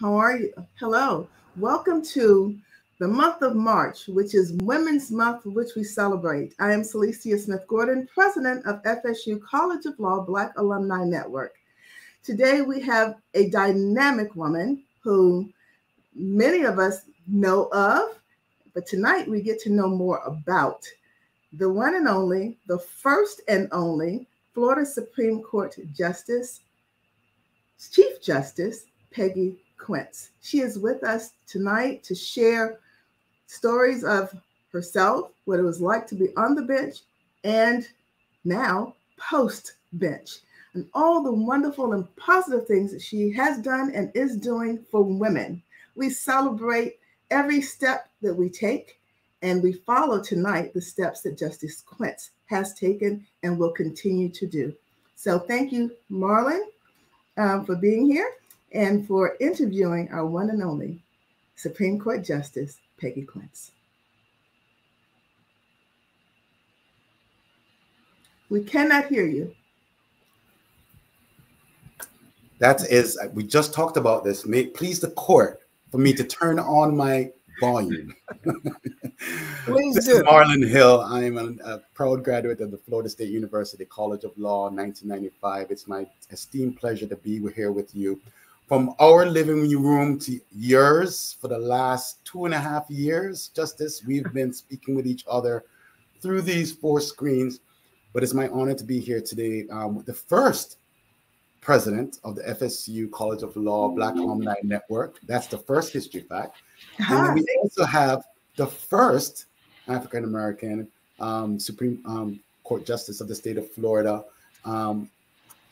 How are you? Hello. Welcome to the month of March, which is Women's Month, which we celebrate. I am Cicely Smith-Gordon, president of FSU College of Law Black Alumni Network. Today we have a dynamic woman who many of us know of, but tonight we get to know more about the one and only, the first and only Florida Supreme Court Justice, Chief Justice Peggy Quince. She is with us tonight to share stories of herself, what it was like to be on the bench and now post bench, and all the wonderful and positive things that she has done and is doing for women. We celebrate every step that we take, and we follow tonight the steps that Justice Quince has taken and will continue to do. So thank you, Marlon, for being here and for interviewing our one and only Supreme Court Justice, Peggy Quince. We cannot hear you. We just talked about this. May it please the court for me to turn on my volume. Please This do. is Marlon Hill. I am a proud graduate of the Florida State University College of Law, 1995. It's my esteemed pleasure to be here with you. From our living room to yours for the last 2.5 years, Justice, we've been speaking with each other through these 4 screens. But it's my honor to be here today with the first president of the FSU College of Law Black Alumni Network. That's the first history fact. And then we also have the first African-American Supreme Court Justice of the state of Florida.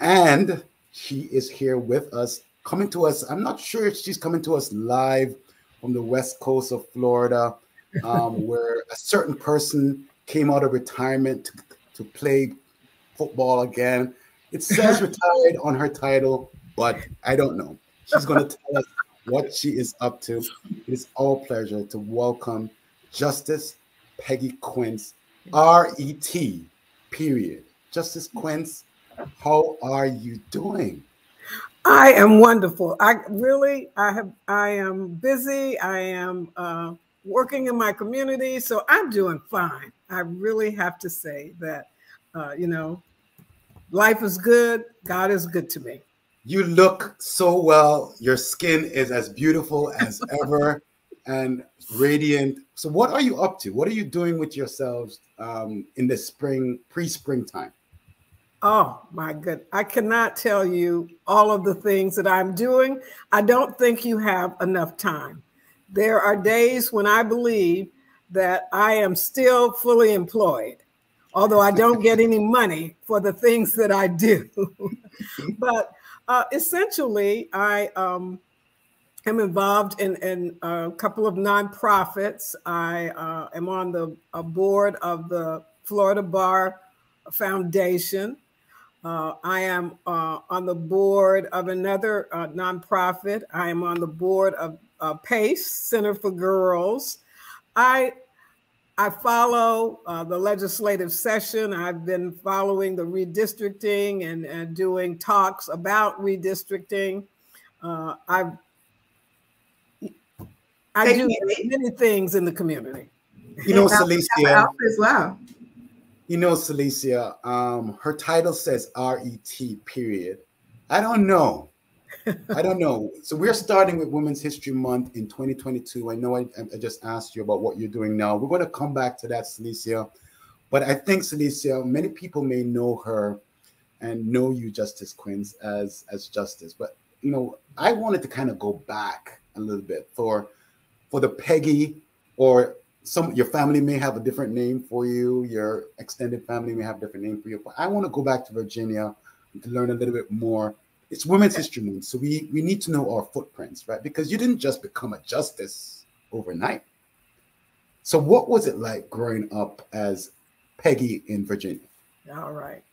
And she is here with us, coming to us. I'm not sure if she's coming to us live from the west coast of Florida, where a certain person came out of retirement to play football again. It says retired on her title, but I don't know. She's going to tell us what she is up to. It is our pleasure to welcome Justice Peggy Quince, R.E.T., period. Justice Quince, how are you doing? I am wonderful. I am busy. I am working in my community, so I'm doing fine. I really have to say that, life is good. God is good to me. You look so well. Your skin is as beautiful as ever and radiant. So what are you up to? What are you doing with yourselves in the spring, pre-springtime? Oh, my good. I cannot tell you all of the things that I'm doing. I don't think you have enough time. There are days when I believe that I am still fully employed, although I don't get any money for the things that I do. But essentially, I am involved in a couple of nonprofits. I am on the board of the Florida Bar Foundation. I am on the board of another nonprofit. I am on the board of PACE, Center for Girls. I follow the legislative session. I've been following the redistricting and doing talks about redistricting. I do many things in the community. You know, Cicely. As well. You know, Cicely, her title says R.E.T., period. I don't know. So we're starting with Women's History Month in 2022. I know I just asked you about what you're doing now. We're going to come back to that, Cicely. But I think, Cicely, many people may know her and know you, Justice Quince, as Justice. But, I wanted to kind of go back a little bit for the Peggy, or your family may have a different name for you. Your extended family may have a different name for you. But I want to go back to Virginia to learn a little bit more. It's Women's History Month, so we need to know our footprints, right? Because you didn't just become a justice overnight. So what was it like growing up as Peggy in Virginia? All right.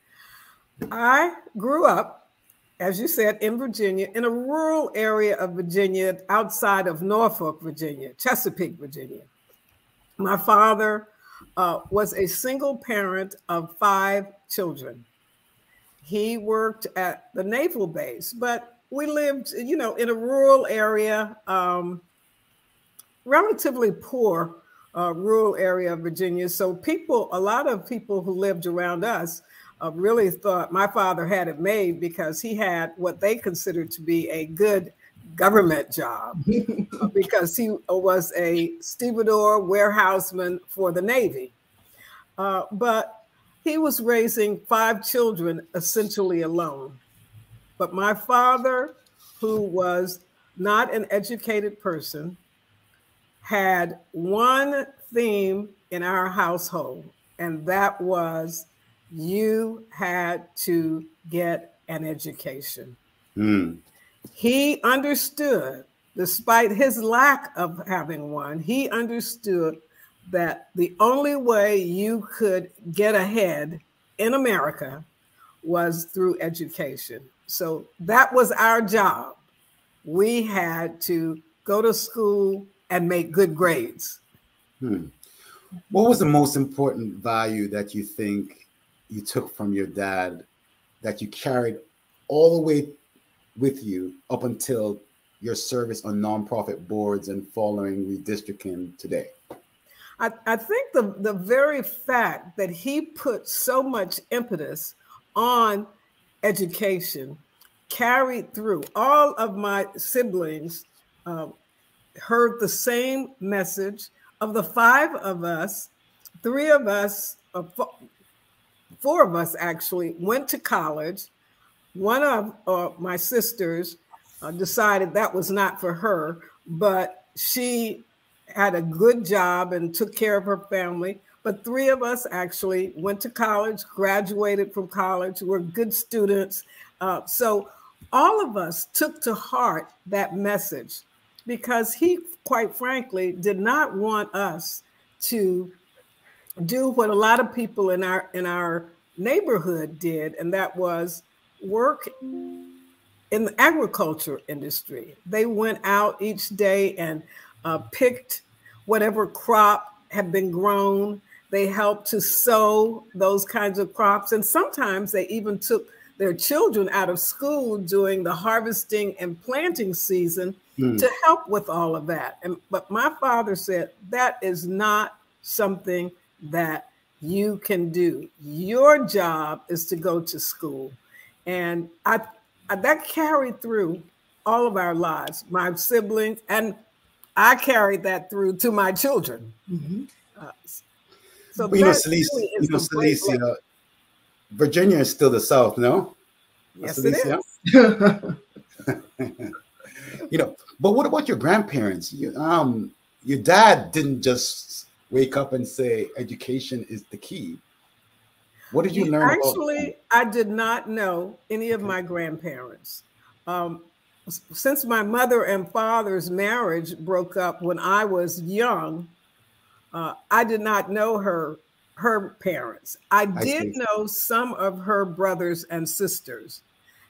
I grew up, as you said, in Virginia, in a rural area of Virginia outside of Norfolk, Virginia, Chesapeake, Virginia. My father was a single parent of 5 children. He worked at the naval base, but we lived, in a rural area, relatively poor rural area of Virginia. So a lot of people who lived around us really thought my father had it made because he had what they considered to be a good government job because he was a stevedore warehouseman for the Navy. But he was raising 5 children essentially alone. But my father, who was not an educated person, had one theme in our household, and that was you had to get an education. Mm. He understood, despite his lack of having one, he understood that the only way you could get ahead in America was through education. So that was our job. We had to go to school and make good grades. What was the most important value that you think you took from your dad that you carried all the way with you up until your service on nonprofit boards and following redistricting today? I think the very fact that he put so much impetus on education carried through. All of my siblings heard the same message. Of the 5 of us, 3 of us, 4 of us actually went to college. One of my sisters decided that was not for her, but she had a good job and took care of her family. But 3 of us actually went to college, graduated from college, were good students. So all of us took to heart that message because he, quite frankly, did not want us to do what a lot of people in our neighborhood did, and that was work in the agriculture industry. They went out each day and picked whatever crop had been grown. They helped to sow those kinds of crops. And sometimes they even took their children out of school during the harvesting and planting season to help with all of that. But my father said, that is not something that you can do. Your job is to go to school. And that carried through all of our lives, my siblings, and I carried that through to my children. So but Cicely, Virginia is still the South, no? Yes, it is. But what about your grandparents? Your dad didn't just wake up and say education is the key. What did you learn Actually, I did not know any of my grandparents. Since my mother and father's marriage broke up when I was young, I did not know her parents. I did know some of her brothers and sisters.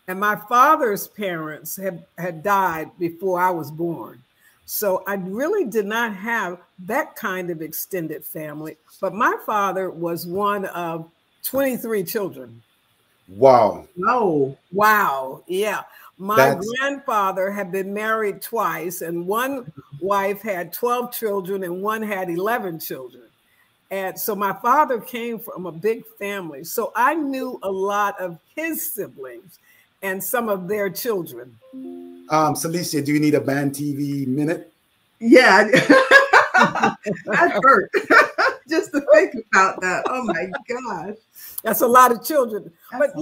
And my father's parents had died before I was born. So I really did not have that kind of extended family. But my father was one of 23 children. Wow. No. Wow. Yeah. My grandfather had been married twice, and one wife had 12 children and one had 11 children. And so my father came from a big family. So I knew a lot of his siblings and some of their children. Cicely, do you need a Band TV minute? Yeah. That hurt. Just to think about that. Oh my gosh. That's a lot of children. But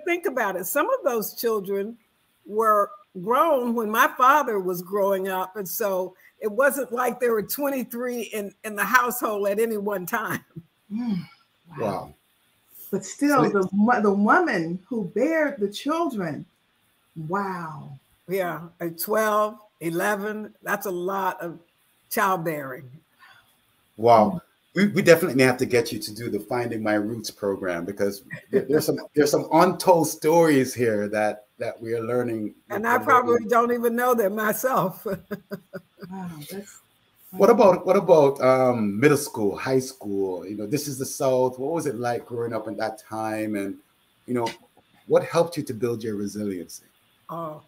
think about it. Some of those children were grown when my father was growing up. And so it wasn't like there were 23 in the household at any one time. Wow. But still, the woman who bared the children, wow. Yeah, 12, 11, that's a lot of childbearing. Wow. We definitely have to get you to do the Finding My Roots program, because there's some untold stories here that we are learning. And I probably don't even know them myself. Wow, What about middle school, high school? This is the South. What was it like growing up in that time? And what helped you to build your resiliency? Oh,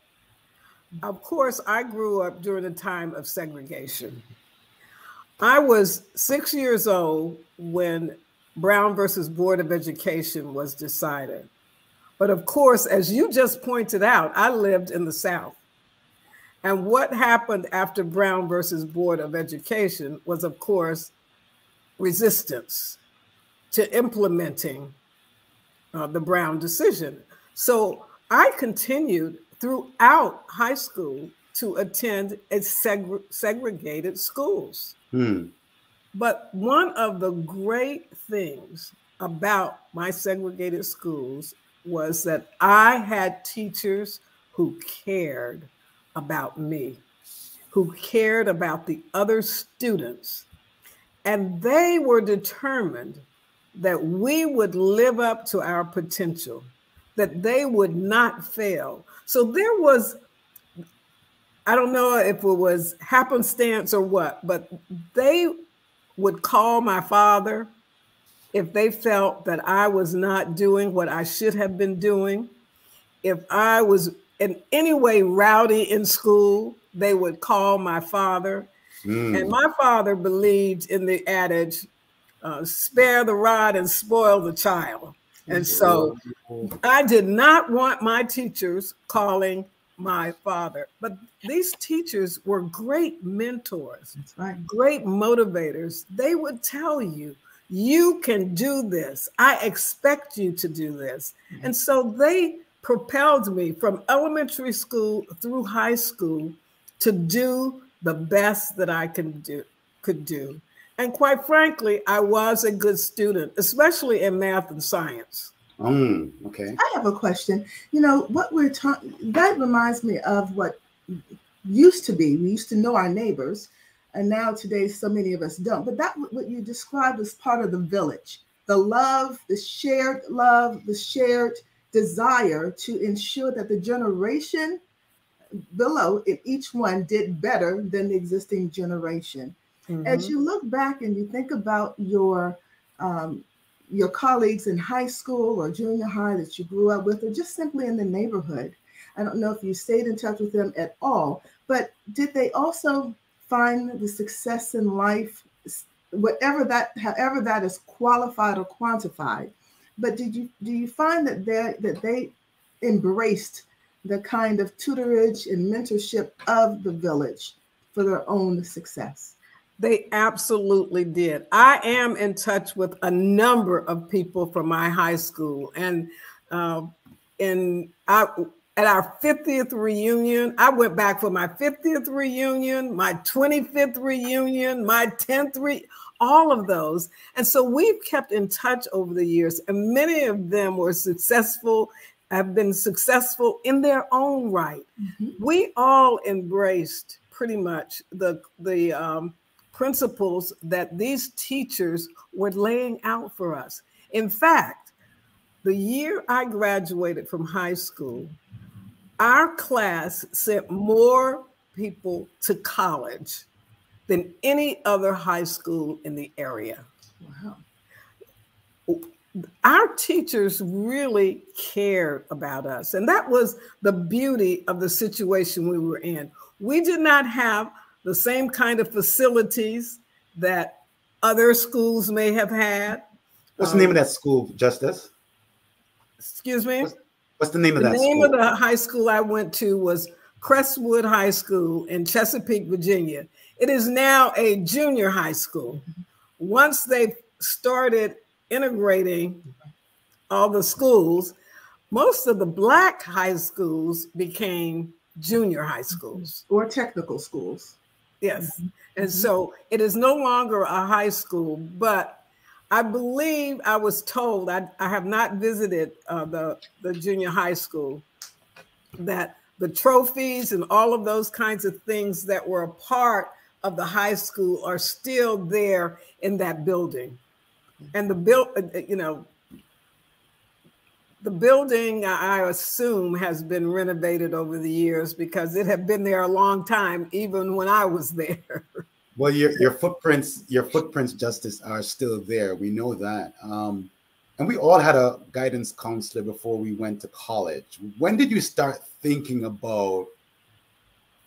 Of course, I grew up during the time of segregation. I was 6 years old when Brown versus Board of Education was decided. But of course, as you just pointed out, I lived in the South. And what happened after Brown versus Board of Education was, of course, resistance to implementing the Brown decision. So I continued throughout high school to attend segregated schools. But one of the great things about my segregated schools was that I had teachers who cared about me, who cared about the other students. And they were determined that we would live up to our potential, that they would not fail. So there was, I don't know if it was happenstance or what, but they would call my father if they felt that I was not doing what I should have been doing. If I was in any way rowdy in school, they would call my father. And my father believed in the adage, spare the rod and spoil the child. And so I did not want my teachers calling my father. But these teachers were great mentors, That's right. Great motivators. They would tell you, you can do this. I expect you to do this. Mm-hmm. And so they propelled me from elementary school through high school to do the best that I could do. And quite frankly, I was a good student, especially in math and science. Okay. I have a question. You know, what we're talking, that reminds me of what used to be. We used to know our neighbors, and now today so many of us don't. But that, what you described, was part of the village. The love, the shared desire to ensure that the generation below in each one did better than the existing generation. Mm-hmm. As you look back and you think about your colleagues in high school or junior high that you grew up with, or just simply in the neighborhood, I don't know if you stayed in touch with them at all, but did they also find the success in life, however that is qualified or quantified? But do you find that they embraced the kind of tutorage and mentorship of the village for their own success? They absolutely did. I am in touch with a number of people from my high school. And at our 50th reunion, I went back for my 50th reunion, my 25th reunion, my 10th all of those. And so we've kept in touch over the years, and many of them were have been successful in their own right. Mm-hmm. We all embraced pretty much the principles that these teachers were laying out for us. In fact, the year I graduated from high school, our class sent more people to college than any other high school in the area. Wow. Our teachers really cared about us. And that was the beauty of the situation we were in. We did not have the same kind of facilities that other schools may have had. What's the name of that school, Justice? Excuse me? What's the name of that school? The name of the high school I went to was Crestwood High School in Chesapeake, Virginia. It is now a junior high school. Once they started integrating all the schools, most of the Black high schools became junior high schools. Or technical schools. Yes. Mm-hmm. And so it is no longer a high school, but I believe I was told, I have not visited the junior high school, that the trophies and all of those kinds of things that were a part of the high school are still there in that building. And the building, I assume, has been renovated over the years because it had been there a long time, even when I was there. Well, your footprints, Justice, are still there. We know that. And we all had a guidance counselor before we went to college. When did you start thinking about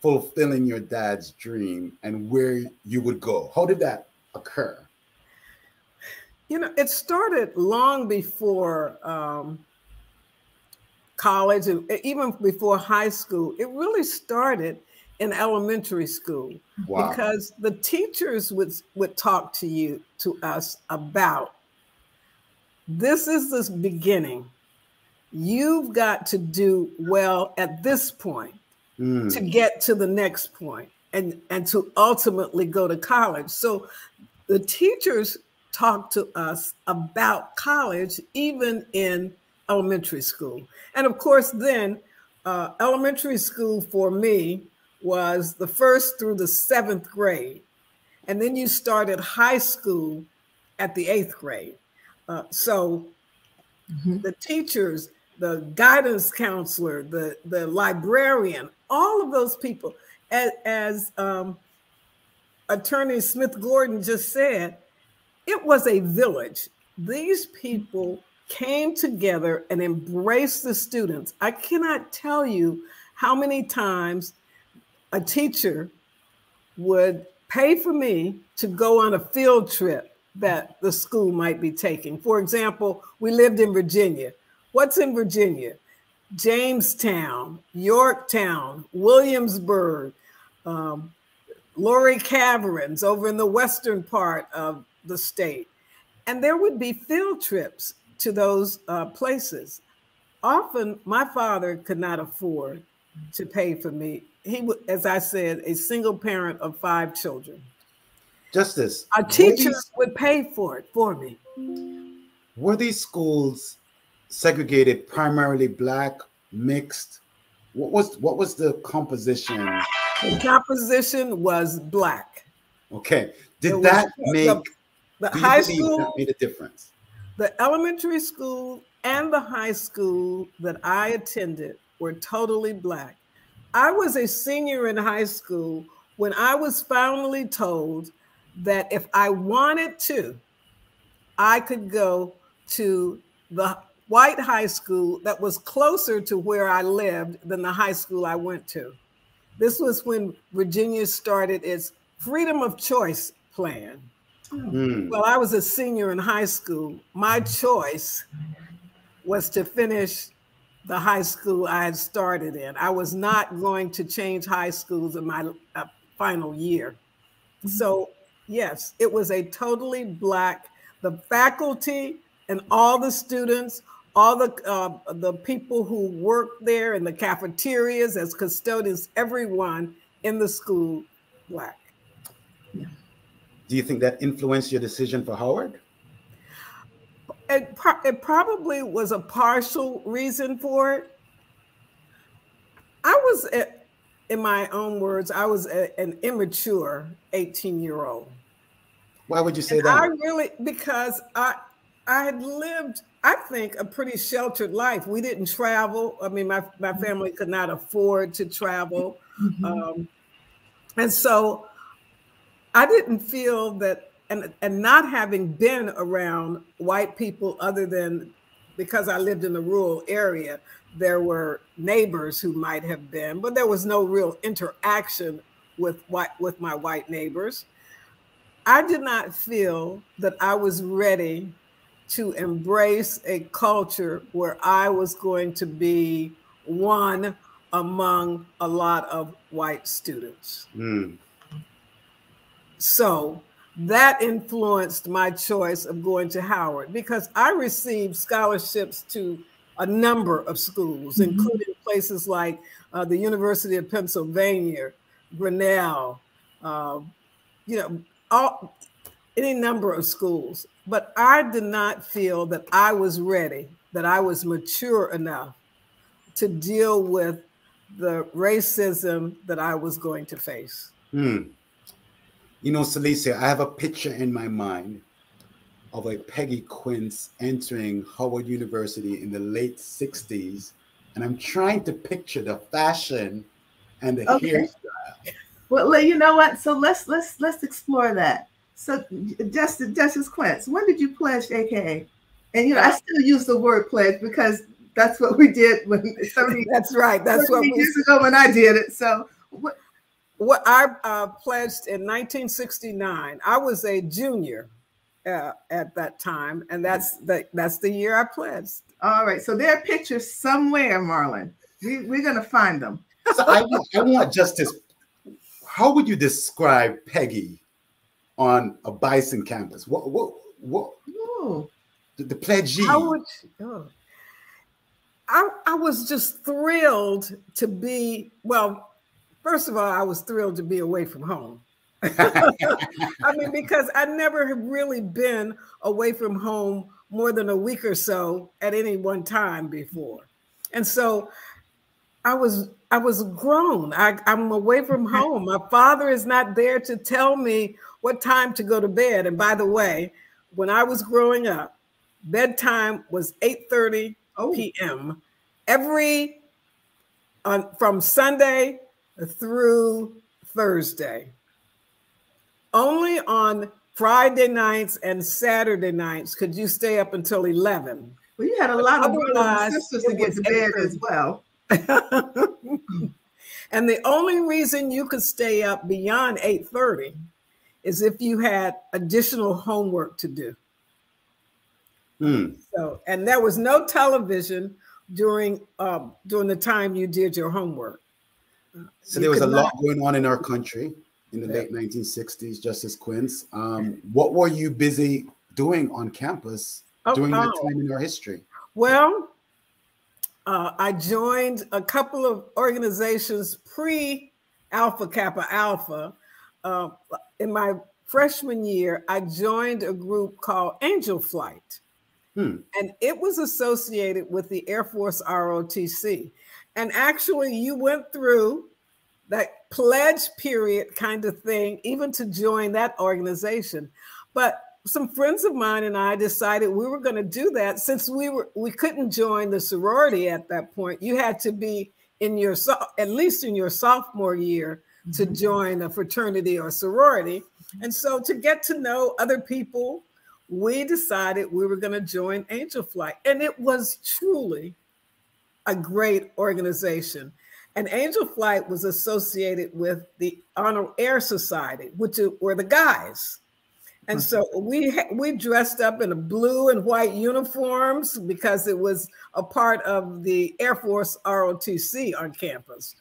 fulfilling your dad's dream and where you would go? How did that occur? You know, it started long before college and even before high school. It really started in elementary school. Wow. Because the teachers would talk to us about, this is the beginning. You've got to do well at this point to get to the next point and to ultimately go to college. So the teachers talked to us about college even in elementary school. And of course, then elementary school for me was the 1st through the 7th grade. And then you started high school at the 8th grade. So the teachers, the guidance counselor, the librarian, all of those people, as Attorney Smith Gordon just said, it was a village. These people came together and embraced the students. I cannot tell you how many times a teacher would pay for me to go on a field trip that the school might be taking. For example, we lived in Virginia. What's in Virginia? Jamestown, Yorktown, Williamsburg, Laurie Caverns over in the western part of the state. And there would be field trips to those places. Often my father could not afford to pay for me. He was, as I said, a single parent of 5 children. Justice, a teacher would pay for it for me. Were these schools segregated, primarily Black, mixed? What was the composition? The composition was Black. Okay. Did that make the high school that made a difference? The elementary school and the high school that I attended were totally Black. I was a senior in high school when I was finally told that if I wanted to, I could go to the white high school that was closer to where I lived than the high school I went to. This was when Virginia started its freedom of choice plan. Well, I was a senior in high school. My choice was to finish the high school I had started in. I was not going to change high schools in my final year. So yes, it was a totally Black, the faculty and all the students, all the people who worked there in the cafeterias as custodians, everyone in the school, Black. Yeah. Do you think that influenced your decision for Howard? It probably was a partial reason for it. I was, in my own words, I was an immature 18-year-old. Why would you say that? Because I had lived, I think, a pretty sheltered life. We didn't travel. I mean, my family could not afford to travel. And so I didn't feel that, and not having been around white people other than because I lived in a rural area, there were neighbors who might have been, but there was no real interaction with my white neighbors. I did not feel that I was ready to embrace a culture where I was going to be one among a lot of white students. So that influenced my choice of going to Howard because I received scholarships to a number of schools, including places like the University of Pennsylvania, Grinnell, any number of schools. But I did not feel that I was ready, that I was mature enough to deal with the racism that I was going to face. You know, Cicely, I have a picture in my mind of a Peggy Quince entering Howard University in the late 60s. And I'm trying to picture the fashion and the hairstyle. Well, you know what? So let's explore that. So Justice Quince, when did you pledge AKA? And I still use the word pledge because that's what we did when 70. That's right. That's what years ago when I did it. So What I pledged in 1969. I was a junior at that time, and that's the year I pledged. All right. So there are pictures somewhere, Marlon. We're going to find them. So I want Justice. How would you describe Peggy on a Bison campus? What Ooh. the pledgee? I was just thrilled to be, well, first of all, I was thrilled to be away from home. I mean, because I never have really been away from home more than a week or so at any one time before. And so I was grown. I'm away from home. My father is not there to tell me what time to go to bed. And by the way, when I was growing up, bedtime was 8:30 p.m. From Sunday through Thursday. Only on Friday nights and Saturday nights could you stay up until 11. Well, you had a lot of brothers and sisters to get to bed as well. And the only reason you could stay up beyond 8:30 is if you had additional homework to do. So, and there was no television during the time you did your homework. So there was a lot going on in our country in the late 1960s, Justice Quince. What were you busy doing on campus during that time in our history? Well, I joined a couple of organizations pre-Alpha Kappa Alpha. In my freshman year, I joined a group called Angel Flight. And it was associated with the Air Force ROTC. And actually, you went through that pledge period kind of thing, even to join that organization. But some friends of mine and I decided we were going to do that since we couldn't join the sorority at that point. You had to be at least in your sophomore year to join a fraternity or sorority. And so to get to know other people, we decided we were going to join Angel Flight. And it was truly a great organization. And Angel Flight was associated with the Honor Air Society, which were the guys. And so we dressed up in a blue and white uniforms because it was a part of the Air Force ROTC on campus.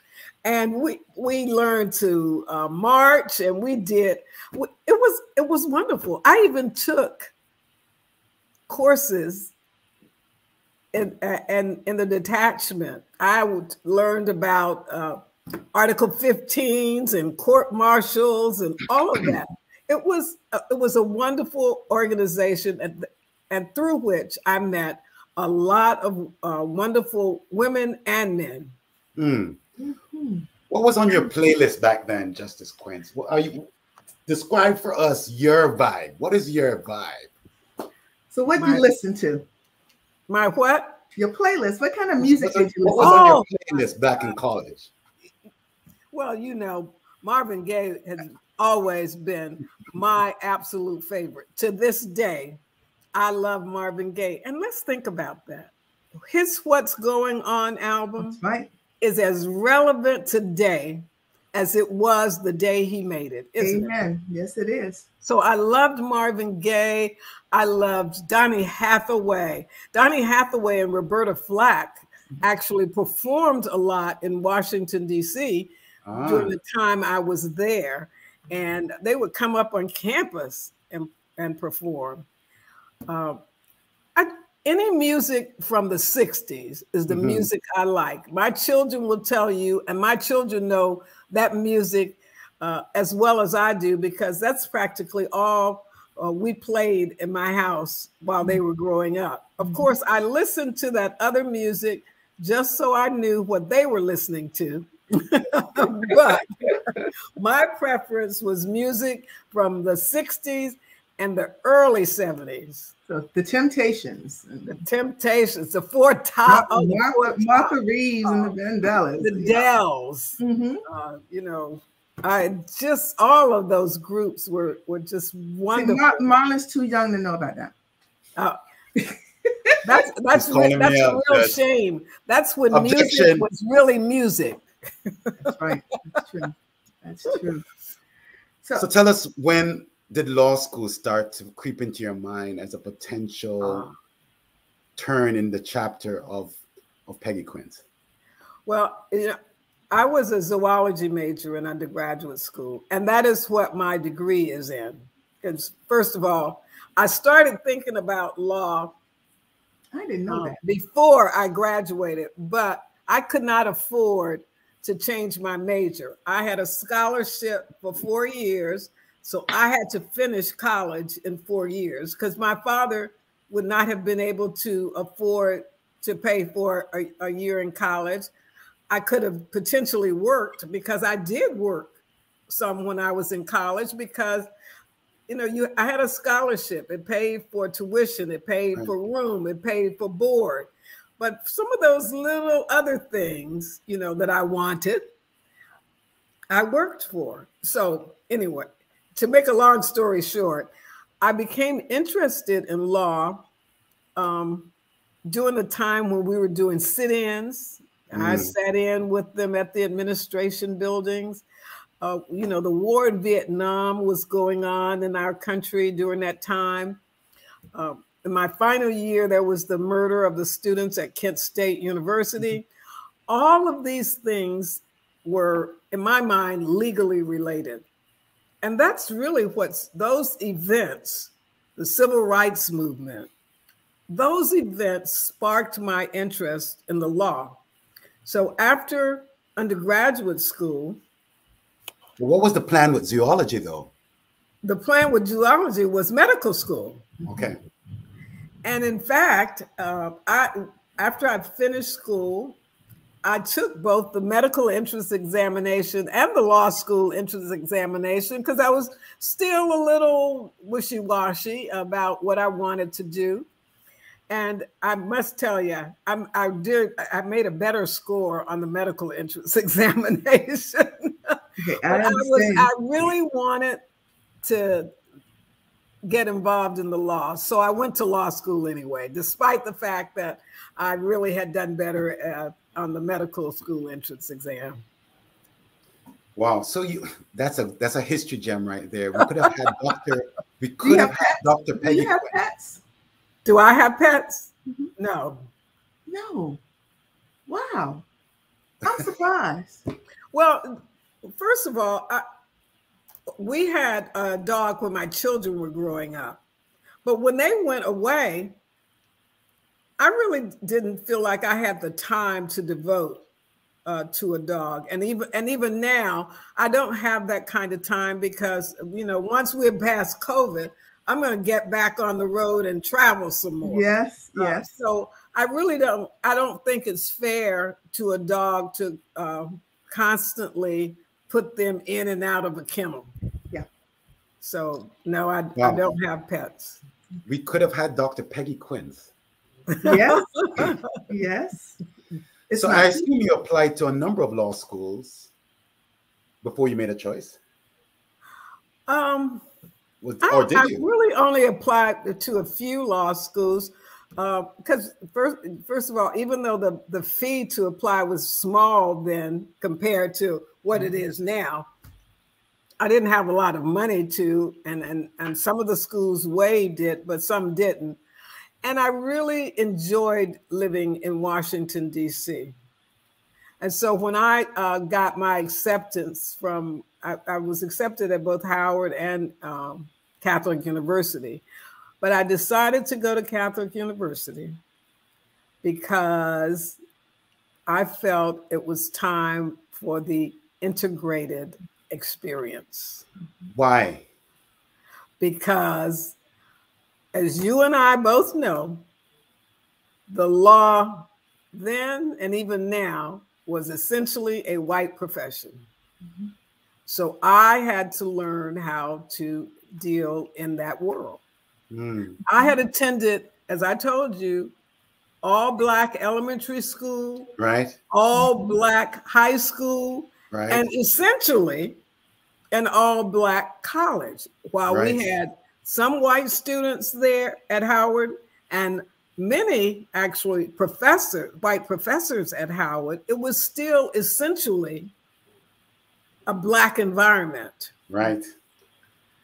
And we learned to march, and it was wonderful. I even took courses in the detachment. I learned about Article 15s and court martials and all of that. It was a wonderful organization, and through which I met a lot of wonderful women and men. What was on your playlist back then, Justice Quince? Describe for us your vibe. What is your vibe? So what do you listen to? My what? Your playlist. What kind of music did you listen to? What was on your playlist back in college? Well, you know, Marvin Gaye has always been my absolute favorite. To this day, I love Marvin Gaye. And let's think about that. His What's Going On album is as relevant today as it was the day he made it, isn't it? Yes, it is. So I loved Marvin Gaye. I loved Donny Hathaway. Donny Hathaway and Roberta Flack actually performed a lot in Washington, D.C. during the time I was there. And they would come up on campus and perform. Any music from the 60s is the music I like. My children will tell you, and my children know that music as well as I do, because that's practically all we played in my house while they were growing up. Of course, I listened to that other music just so I knew what they were listening to. But my preference was music from the 60s and the early 70s. So the Temptations. The Temptations, the Four Top. Martha Reeves and the Vandellas. The Dells. You know, all of those groups were just wonderful. See, Marlon's too young to know about that. That's a real shame. That's when music was really music. That's right. That's true. That's true. So tell us, when did law school start to creep into your mind as a potential turn in the chapter of Peggy Quince? Well, I was a zoology major in undergraduate school, and that is what my degree is in. Because first of all, I started thinking about law. I didn't know that before I graduated, but I could not afford to change my major. I had a scholarship for 4 years, so I had to finish college in 4 years because my father would not have been able to afford to pay for a year in college. I could have potentially worked, because I did work some when I was in college, because I had a scholarship. It paid for tuition, it paid for room, it paid for board. But some of those little other things, that I wanted, I worked for. So anyway, to make a long story short, I became interested in law during the time when we were doing sit-ins. I sat in with them at the administration buildings. The war in Vietnam was going on in our country during that time. In my final year, there was the murder of the students at Kent State University. All of these things were, in my mind, legally related. And that's really those events, the civil rights movement, those events sparked my interest in the law. So after undergraduate school. Well, what was the plan with zoology, though? The plan with zoology was medical school. Okay. And in fact, after I finished school, I took both the medical entrance examination and the law school entrance examination because I was still a little wishy-washy about what I wanted to do. And I must tell you, I made a better score on the medical entrance examination. Okay, I really wanted to get involved in the law. So I went to law school anyway, despite the fact that I really had done better on the medical school entrance exam. Wow. So that's a history gem right there. We could have had Dr. Peggy. Do you have pets? Do I have pets? Mm-hmm. No. No. Wow. I'm surprised. Well, first of all, we had a dog when my children were growing up. But when they went away, I really didn't feel like I had the time to devote to a dog. And even now, I don't have that kind of time because, once we're past COVID, I'm going to get back on the road and travel some more. Yes. So I don't think it's fair to a dog to constantly put them in and out of a kennel. Yeah. So no, I don't have pets. We could have had Dr. Peggy Quince. Yes. Yes. So I assume you applied to a number of law schools before you made a choice? Or did you? I really only applied to a few law schools because first of all, even though the fee to apply was small then compared to what it is now, I didn't have a lot of money to, and some of the schools waived it, but some didn't. And I really enjoyed living in Washington, D.C. And so when I got my acceptance I was accepted at both Howard and Catholic University, but I decided to go to Catholic University because I felt it was time for the integrated experience. Why? Because as you and I both know, the law then and even now was essentially a white profession. Mm-hmm. So I had to learn how to deal in that world. Mm. I had attended, as I told you, all Black elementary school, right? All Black high school, right? And essentially an all Black college. While we had some white students there at Howard and many actually white professors at Howard, it was still essentially a Black environment. Right.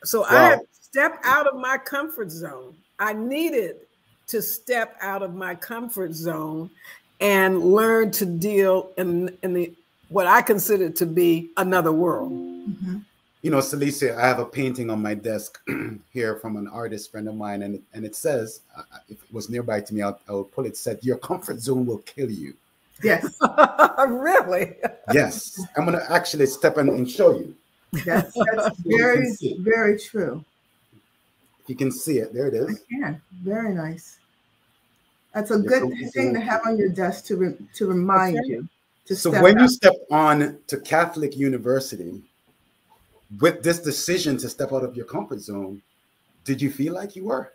So I had to step out of my comfort zone. I needed to step out of my comfort zone and learn to deal in the what I consider to be another world. Mm-hmm. You know, Cicely, I have a painting on my desk here from an artist friend of mine, and it says, if it was nearby to me, I would pull it. Said, "Your comfort zone will kill you." Yes. Really? Yes. I'm going to actually step in and show you. That's very, very true. If you can see it, there it is. I can. Very nice. That's a good thing to have on your desk to remind you. So when you step on to Catholic University with this decision to step out of your comfort zone, did you feel like you were?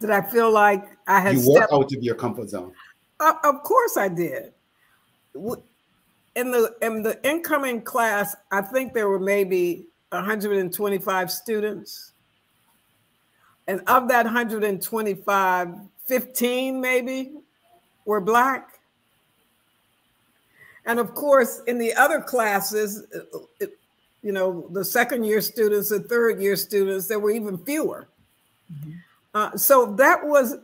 Did I feel like I had stepped out of your comfort zone? Of course I did. In the incoming class, I think there were maybe 125 students. And of that 125, 15 maybe were Black. And of course, in the other classes, you know, the second year students and third year students, there were even fewer. Mm-hmm. So that was,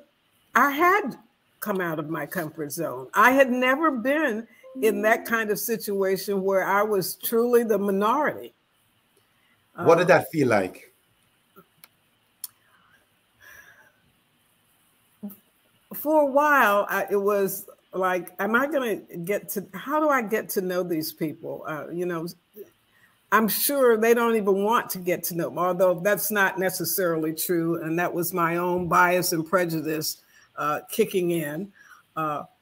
I had come out of my comfort zone. I had never been in that kind of situation where I was truly the minority. What did that feel like? For a while, it was like, am I going to get to, how do I get to know these people? You know, I'm sure they don't even want to get to know them, although that's not necessarily true. And that was my own bias and prejudice kicking in,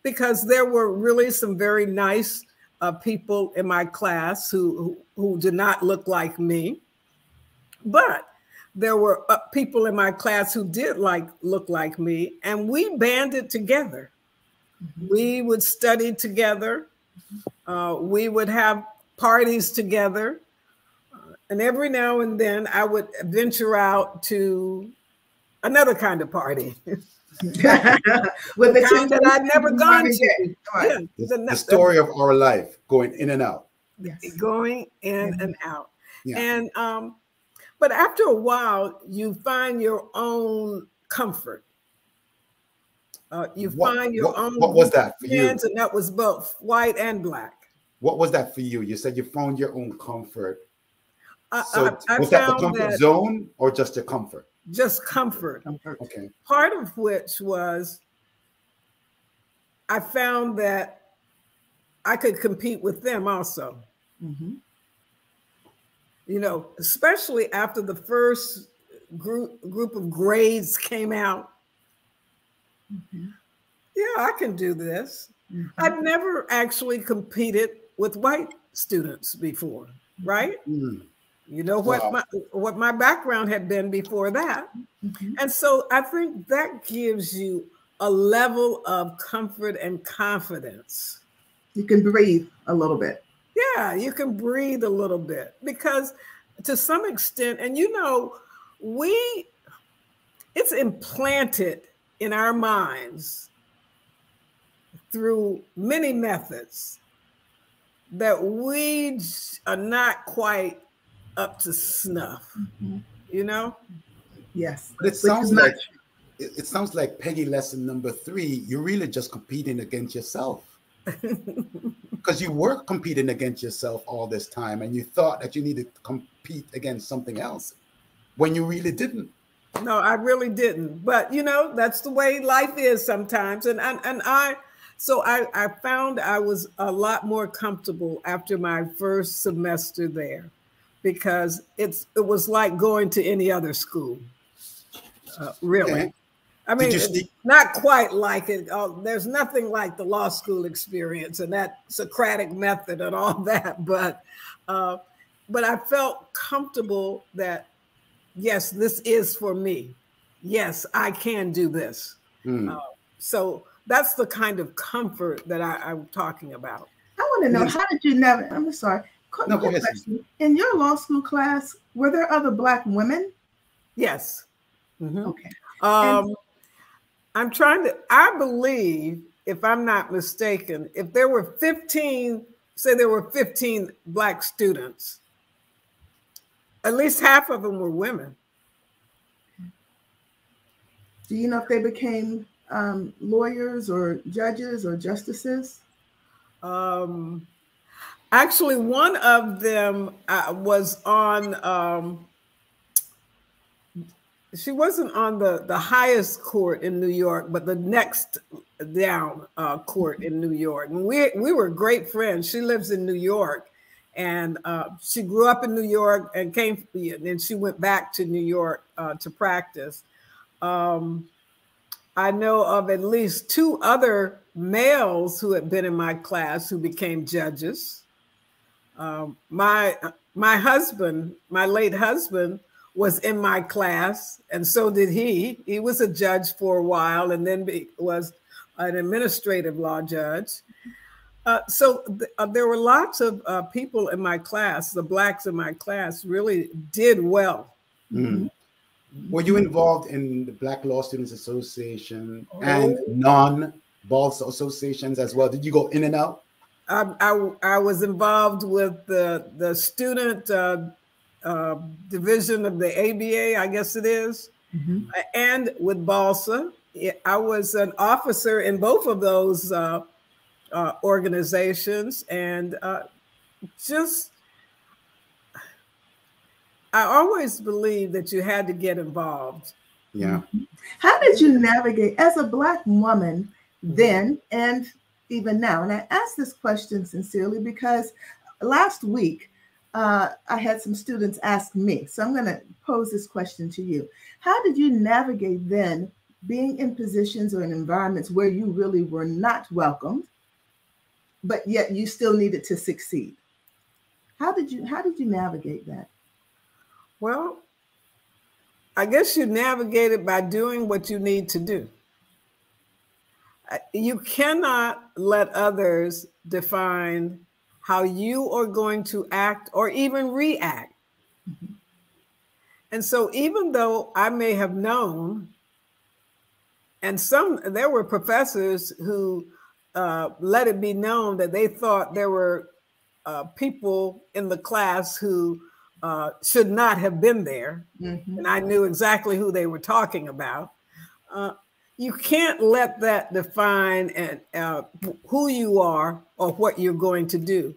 because there were really some very nice people in my class who did not look like me. But there were people in my class who did look like me, and we banded together. Mm-hmm. We would study together. We would have parties together. And every now and then I would venture out to another kind of party. With the kind that I'd never gone to. Right. Yeah, the story of our life, going in and out. Yes. Going in and out. Yeah. And but after a while, you find your own comfort. You find your own. What was that for you? And that was both white and Black. What was that for you? You said you found your own comfort. So I was that the comfort zone or just your comfort? Just comfort. Okay. Part of which was I found that I could compete with them also. Mm-hmm. You know, especially after the first group of grades came out. Mm-hmm. Yeah, I can do this. Mm-hmm. I'd never actually competed with white students before, right? Mm-hmm. You know what my background had been before that. Mm-hmm. And so I think that gives you a level of comfort and confidence. You can breathe a little bit. Yeah, you can breathe a little bit, because to some extent, and you know, it's implanted in our minds through many methods that we are not quite up to snuff, mm-hmm. You know? Yes. But it sounds like Peggy lesson number 3, you're really just competing against yourself. Because you were competing against yourself all this time, and you thought that you needed to compete against something else when you really didn't. No, I really didn't. But you know, that's the way life is sometimes. And I found I was a lot more comfortable after my first semester there, because it was like going to any other school. Really. Okay. I mean, it's not quite like it. There's nothing like the law school experience and that Socratic method and all that. But I felt comfortable that, yes, this is for me. Yes, I can do this. So that's the kind of comfort that I'm talking about. I want to know, how did you never? I'm sorry. No, go ahead. In your law school class, were there other Black women? Yes. Mm-hmm. Okay. I believe, if I'm not mistaken, if there were 15 say there were 15 Black students, at least half of them were women. Do you know if they became lawyers or judges or justices? Actually, one of them was on, she wasn't on the highest court in New York, but the next down court in New York. And we were great friends. She lives in New York, and she grew up in New York and and she went back to New York to practice. I know of at least 2 other males who had been in my class who became judges. My husband, my late husband, was in my class, and so did he. He was a judge for a while, and then was an administrative law judge. So there were lots of people in my class. The Blacks in my class really did well. Mm-hmm. Were you involved in the Black Law Students Association and non-bar associations as well? Did you go in and out? I was involved with the student division of the ABA, I guess it is, and with BALSA. I was an officer in both of those organizations, and I always believed that you had to get involved. Yeah. How did you navigate as a Black woman then and even now? And I ask this question sincerely because last week I had some students ask me, so I'm going to pose this question to you. How did you navigate then being in positions or in environments where you really were not welcomed, but yet you still needed to succeed? How did you navigate that? Well, I guess you navigate it by doing what you need to do. You cannot let others define how you are going to act or even react. And so even though I may have known, and there were professors who let it be known that they thought there were people in the class who should not have been there. And I knew exactly who they were talking about. You can't let that define who you are or what you're going to do.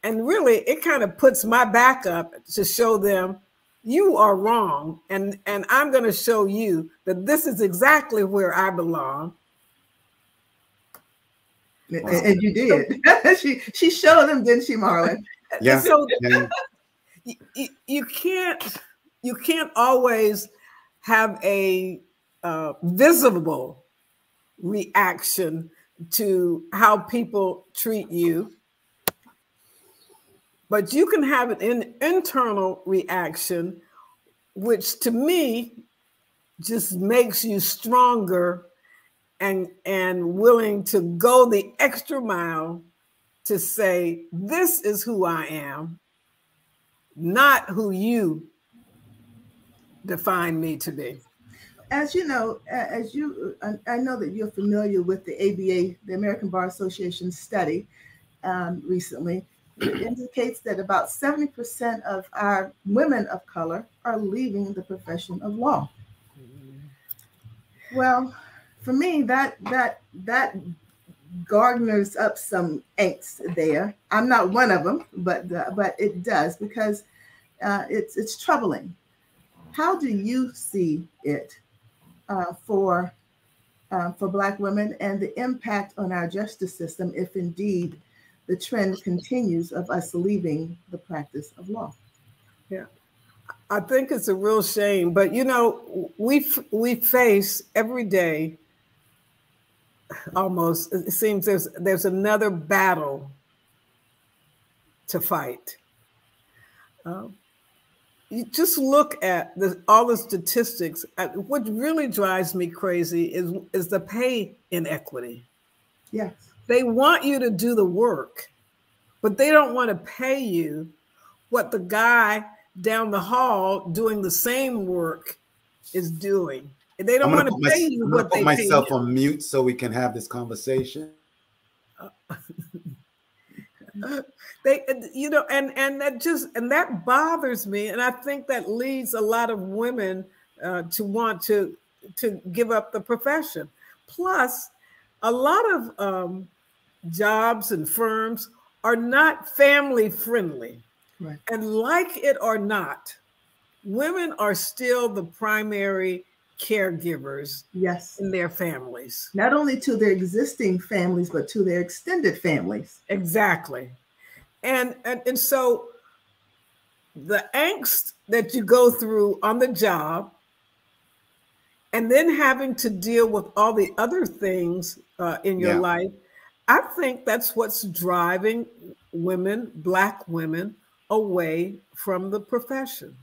And really, it kind of puts my back up to show them you are wrong. And I'm going to show you that this is exactly where I belong. And you did. she showed them, didn't she, Marlon? Yeah. So you can't always have a visible reaction to how people treat you, but you can have an internal reaction, which to me just makes you stronger and willing to go the extra mile to say, this is who I am, not who you define me to be. As you know, I know that you're familiar with the ABA, the American Bar Association study recently. It indicates that about 70% of our women of color are leaving the profession of law. Well, for me, that garners up some angst there. I'm not one of them, but it does, because it's troubling. How do you see it for Black women and the impact on our justice system if indeed the trend continues of us leaving the practice of law? Yeah, I think it's a real shame, but you know, we face every day, almost, it seems there's another battle to fight. You just look at all the statistics. What really drives me crazy is the pay inequity. Yes. They want you to do the work, but they don't want to pay you what the guy down the hall doing the same work is doing. They don't want to pay you what they pay you. I'm going to put myself on mute so we can have this conversation. They, you know, and that bothers me, and I think that leads a lot of women to want to give up the profession. Plus, a lot of jobs and firms are not family friendly, Right. and like it or not, women are still the primary caregivers. Yes. In their families. Not only to their existing families, but to their extended families. Exactly. And so the angst that you go through on the job, and then having to deal with all the other things in your life, I think that's what's driving women, Black women, away from the profession.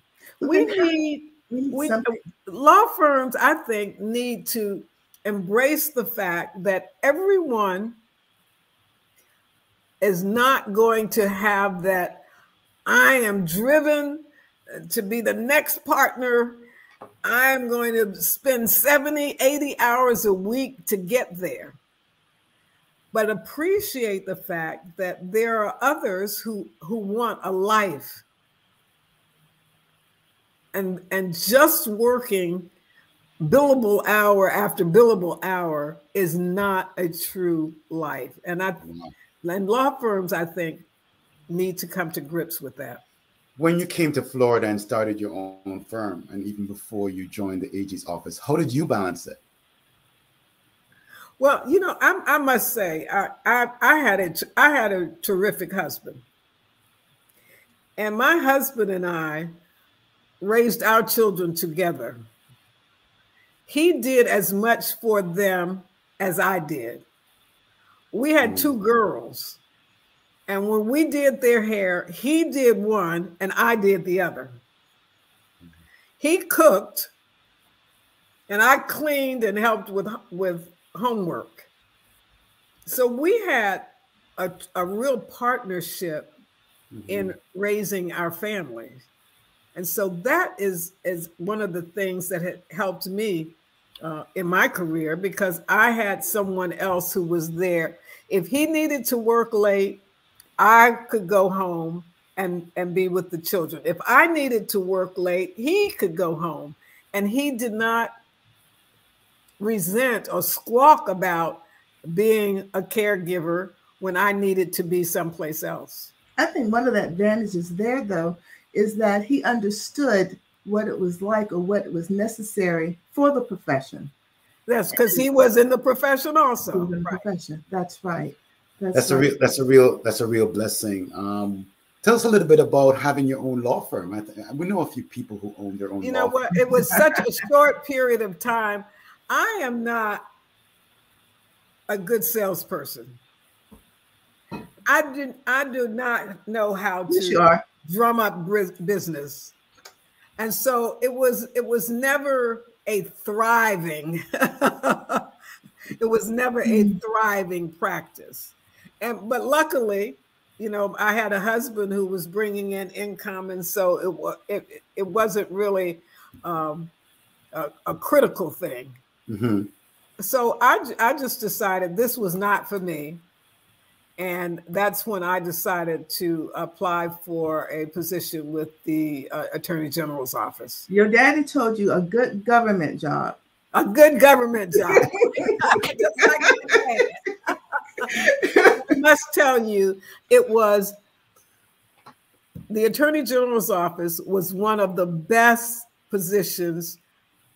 Law firms, I think, need to embrace the fact that everyone is not going to have that I am driven to be the next partner. I'm going to spend 70, 80 hours a week to get there. But appreciate the fact that there are others who want a life. And just working billable hour after billable hour is not a true life. And law firms, I think, need to come to grips with that. When you came to Florida and started your own firm, and even before you joined the AG's office, how did you balance it? Well, you know, I must say, I had a terrific husband, and my husband and I raised our children together. He did as much for them as I did. We had two girls, and when we did their hair, he did one and I did the other. He cooked, and I cleaned and helped with homework. So we had a real partnership in raising our families. And so that is one of the things that had helped me in my career, because I had someone else who was there. If he needed to work late, I could go home and be with the children. If I needed to work late, he could go home. And he did not resent or squawk about being a caregiver when I needed to be someplace else. I think one of the advantages there, though, is that he understood what it was like or what was necessary for the profession. Yes, because he was in the profession also. He was in the profession. That's right. That's a real blessing. Tell us a little bit about having your own law firm. We know a few people who own their own. You know what? It was such a short period of time. I am not a good salesperson. I do not know how to drum up business. And so it was never a thriving, it was never a thriving practice. But luckily, you know, I had a husband who was bringing in income. And so it wasn't really a critical thing. Mm-hmm. So I just decided this was not for me. And that's when I decided to apply for a position with the Attorney General's office. Your daddy told you a good government job. A good government job. Just like I must tell you, it was the Attorney General's office was one of the best positions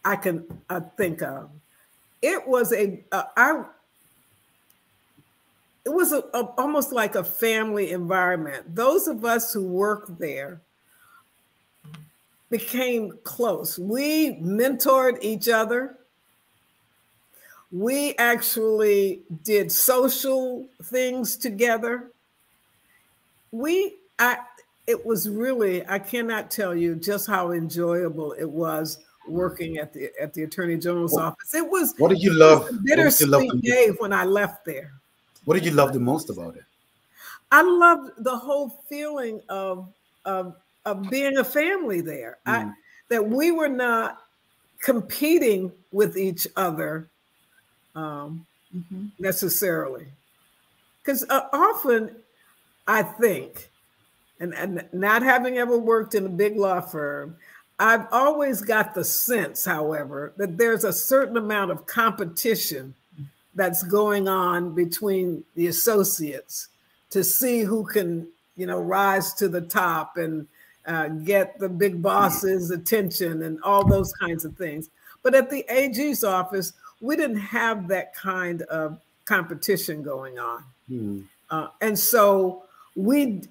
I can think of. It was almost like a family environment. Those of us who worked there became close. We mentored each other. We actually did social things together. It was really, I cannot tell you just how enjoyable it was working at the Attorney General's office. It was. What did you love? A bittersweet day when I left there. What did you love the most about it? I loved the whole feeling of being a family there. That we were not competing with each other necessarily, because often I think, and not having ever worked in a big law firm, I've always got the sense, however, that there's a certain amount of competition that's going on between the associates to see who can, rise to the top and get the big boss's attention and all those kinds of things. But at the AG's office, we didn't have that kind of competition going on. And so we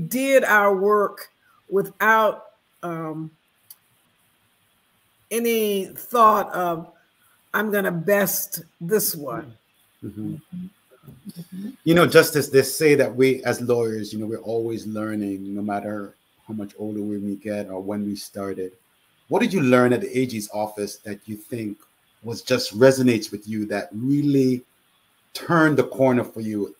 did our work without any thought of, I'm going to best this one. Justice, they say that we as lawyers, we're always learning, no matter how much older we get or when we started. What did you learn at the AG's office that you think just resonates with you, that really turned the corner for you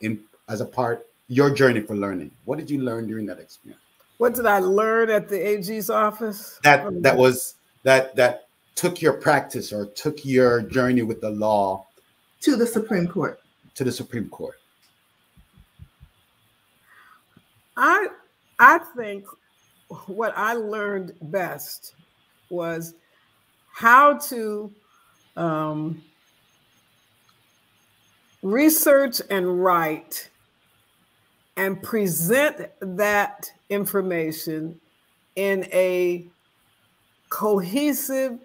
as a part your journey for learning? What did you learn during that experience? What did I learn at the AG's office? That took your practice or took your journey with the law to the Supreme Court. To the Supreme Court. I think what I learned best was how to research and write and present that information in a cohesive,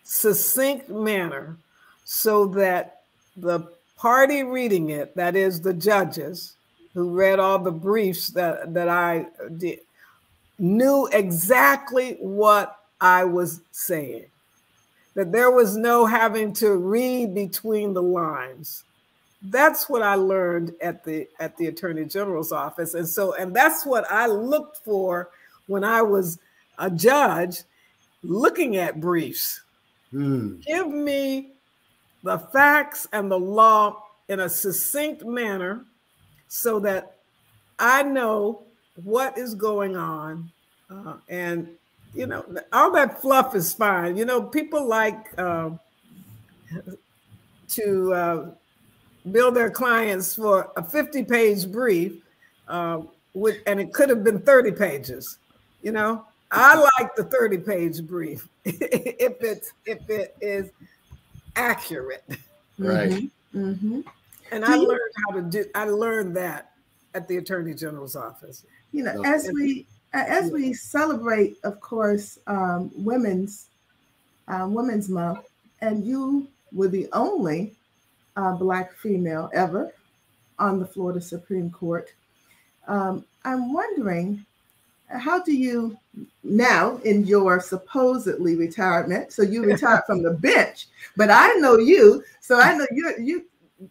succinct manner so that the party reading it, that is the judges who read all the briefs that I did, knew exactly what I was saying, that there was no having to read between the lines. That's what I learned at the Attorney General's office. And that's what I looked for when I was a judge looking at briefs. Give me the facts and the law in a succinct manner so that I know what is going on. And, all that fluff is fine. People like to bill their clients for a 50-page brief, and it could have been 30 pages. I like the 30-page brief if it is accurate. Right. And I learned that at the Attorney General's office. As we celebrate, of course, Women's Month, and you were the only Black female ever on the Florida Supreme Court. I'm wondering, how do you now, in your supposedly retirement, so you retired from the bench, but I know you, so I know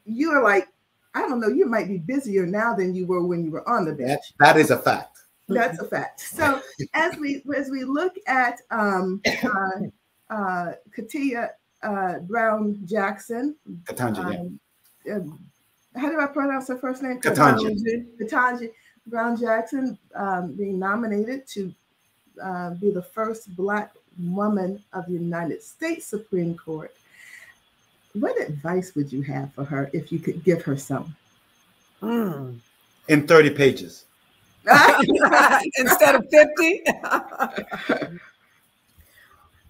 you are like, I don't know, you might be busier now than you were when you were on the bench. That is a fact. That's a fact. So as we look at Katia Brown Jackson, Ketanji, how do I pronounce her first name? Ketanji Brown Jackson being nominated to be the first Black woman of the United States Supreme Court. What advice would you have for her if you could give her some? In 30 pages. Instead of 50?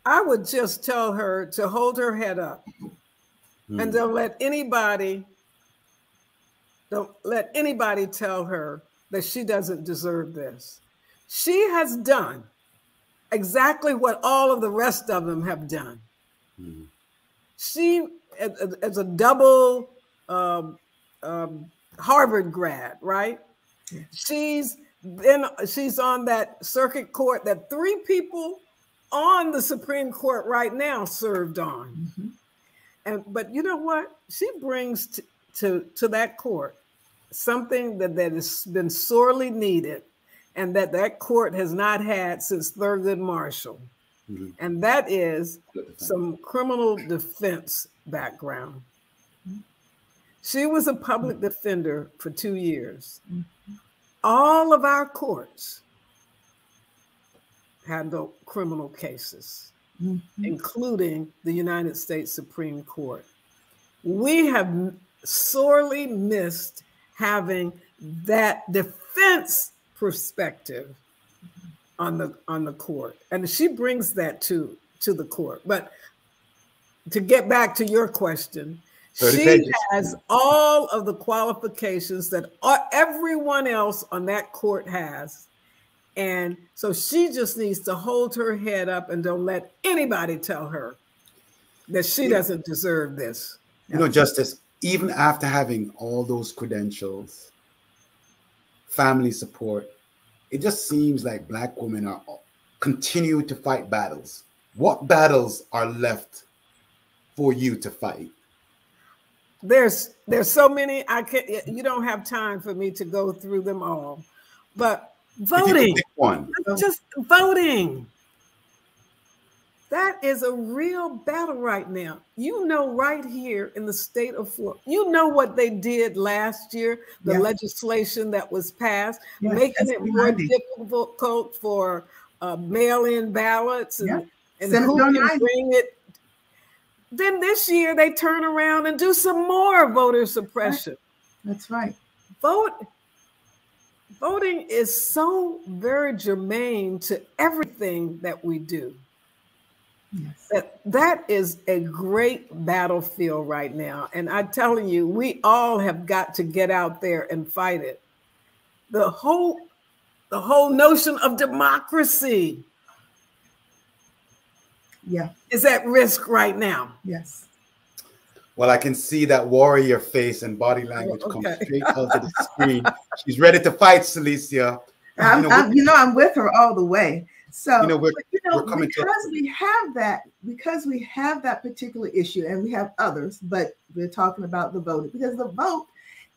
I would just tell her to hold her head up and don't let anybody tell her that she doesn't deserve this. She has done exactly what all of the rest of them have done. She, as a double Harvard grad, right? She's on that circuit court that 3 people on the Supreme Court right now served on. But you know what? She brings to that court something that has been sorely needed and that court has not had since Thurgood Marshall. And that is some criminal defense background. She was a public defender for 2 years. All of our courts handle criminal cases, including the United States Supreme Court. We have sorely missed having that defense immense perspective on the court, and she brings that to the court. But to get back to your question, she has all of the qualifications that everyone else on that court has. And so she just needs to hold her head up and don't let anybody tell her that she doesn't deserve this. You know, Justice, even after having all those credentials, family support, it just seems like Black women are continue to fight battles. What battles are left for you to fight? There's so many. You don't have time for me to go through them all. But voting, just voting. That is a real battle right now. You know, right here in the state of Florida, you know what they did last year, the legislation that was passed, making it more difficult for mail-in ballots and who can bring it. Then this year they turn around and do some more voter suppression. That's right. Voting is so very germane to everything that we do. Yes. That is a great battlefield right now. And I'm telling you, we all have got to get out there and fight it. The whole notion of democracy is at risk right now. Yes. Well, I can see that warrior face and body language come straight onto the screen. She's ready to fight, Cicely. I'm with her all the way. So, we're coming because we have that particular issue, and we have others, but we're talking about the vote, because the vote